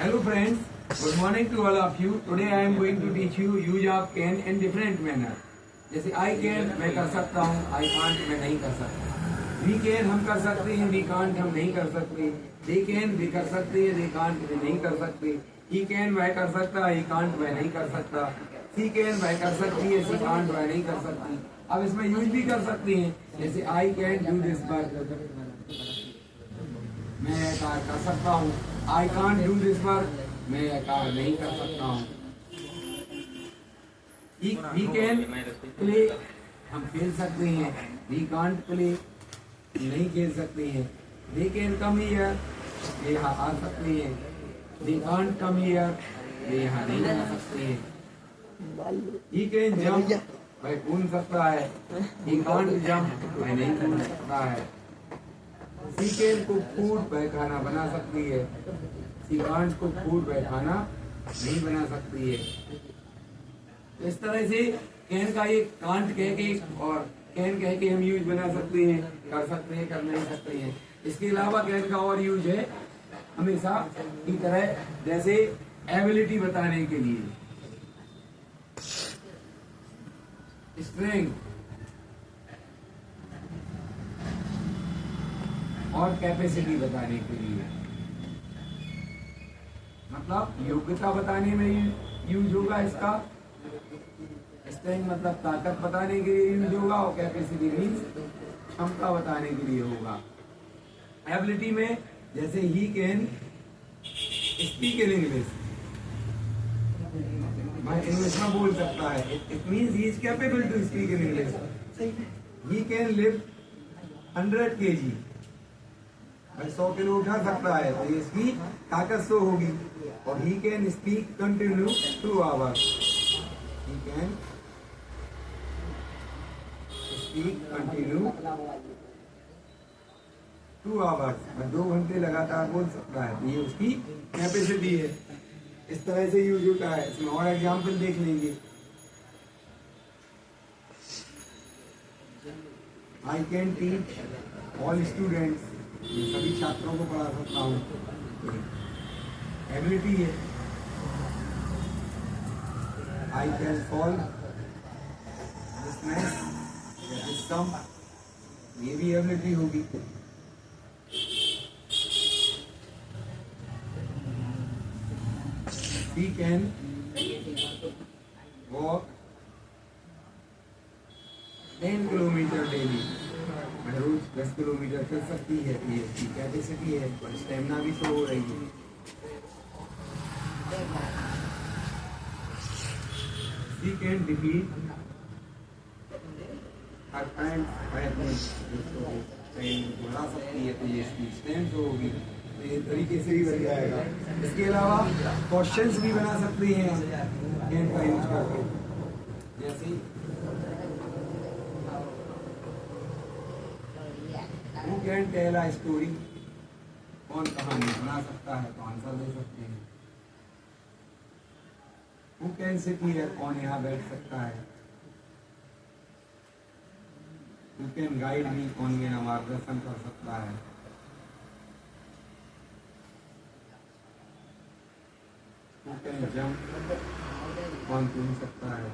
Hello friends, good morning to all of you. Today I am going to teach you use of can in different manner. जैसे I can मैं कर सकता हूँ, I can't मैं नहीं कर सकता. We can हम कर सकते हैं, we can't हम नहीं कर सकते. They can वे कर सकते हैं, they can't वे नहीं कर सकते. He can वह कर सकता है, he can't वह नहीं कर सकता. She can वह कर सकती है, she can't वह नहीं कर सकती. अब इसमें यूज भी कर सकते हैं, जैसे I can do this work. मैं यह कार्य कर सकता हूँ. I can't do this work. मैं यह कार्य नहीं कर सकता हूँ. We can play. हम खेल सकते हैं. We can't play. नहीं खेल सकते हैं. They can come here. वे यहाँ आ सकते हैं. They can't come here. वे यहाँ नहीं आ सकते हैं. He can jump. वह कूद सकता है. He can't jump. वह नहीं कूद सकता है. She can cook food. वह खाना बना सकती है. She can't cook food. वह खाना नहीं बना सकती है. इस तरह से कैन का एक कांट कह के और कैन कह के हम यूज बना सकते हैं, कर सकते हैं, कर नहीं सकते हैं. इसके अलावा कैन का और यूज है हमेशा की तरह, जैसे एबिलिटी बताने के लिए, स्ट्रेंथ और कैपेसिटी बताने के लिए. मतलब योग्यता बताने में यूज होगा इसका. स्ट्रेंथ मतलब ताकत बताने के लिए यूज होगा और कैपेसिटी मीन्स क्षमता बताने के लिए होगा. एबिलिटी में जैसे he can speak in English, मैं इंग्लिश में बोल सकता है. It means he is capable to speak in English. He can lift 100 kg. मैं 100 किलो उठा सकता है, तो इसकी ताकत शो होगी. और ही can speak continue 2 hours. He can speak continue 2 hours. मैं 2 घंटे लगातार बोल सकता है, ये उसकी कैपेसिटी है. इस तरह से यूज होता है. इसमें और एग्जाम्पल देख लेंगे. I can teach all students. ये सभी छात्रों को पढ़ा सकता हूँ. एबिलिटी है. I can solve this math या दिस सम, ये भी एबिलिटी होगी. We can walk 10 kilometre daily. रोज 10 किलोमीटर चल सकती है. ये इसकी कैपेसिटी है और स्टेमिना भी शो हो रही है. She can defeat her friends. बुला सकती है, तो ये इसकी स्ट्रेंथ होगी. तो ये तरीके से भी बन जाएगा. इसके अलावा क्वेश्चंस भी बना सकते हैं कैन का यूज करके. जैसे Who can tell a story? कौन कहानी बना सकता है, तो आंसर दे सकते हैं. Who can sit here? कौन यहाँ बैठ सकता है. Who can guide me? कौन मेरा मार्गदर्शन कर सकता है. Who can jump? कौन कूद सकता है.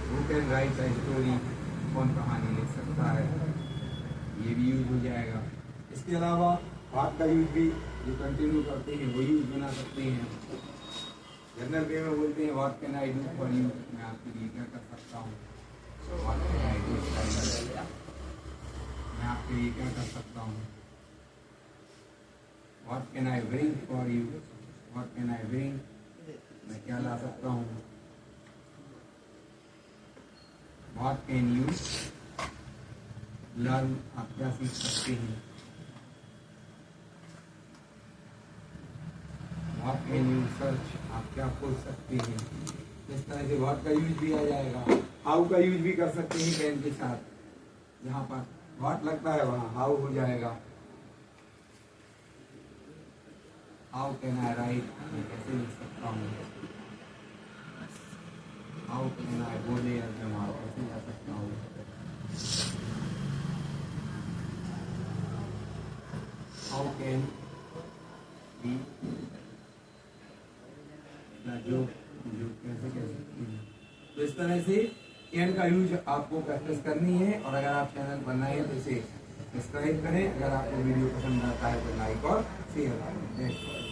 Who can write a story? कौन कहानी लिख सकता है. ये भी यूज हो जाएगा. इसके अलावा हाथ का यूज भी जो कंटिन्यू करते हैं वो यूज बना सकते हैं. जनरल वे में बोलते हैं what can I do for you. मैं आपके लिए क्या कर सकता हूँ. What can I do for you. मैं आपके लिए क्या कर सकता हूँ. What can I bring for you. What can I bring. मैं क्या ला सकता हूँ. What can you learn. आप क्या सीख सकते हैं. What can you search. आप क्या खोज सकते हैं. इस तरह से व्हाट का यूज भी आ जाएगा. हाउ का यूज भी कर सकते हैं कैन के साथ. जहाँ पर व्हाट लगता है वहाँ हाउ हो जाएगा. How can I write. मैं कैसे लिख सकता हूँ. How can I go there. मैं वहाँ कैसे जा सकता हूँ. हाउ कैन बी जो जो कैसे कह सकते हैं। तो इस तरह से कैन का यूज आपको प्रैक्टिस करनी है। और अगर आप चैनल बनाए तो इसे सब्सक्राइब करें। अगर आपको वीडियो पसंद आता है तो लाइक और शेयर करें।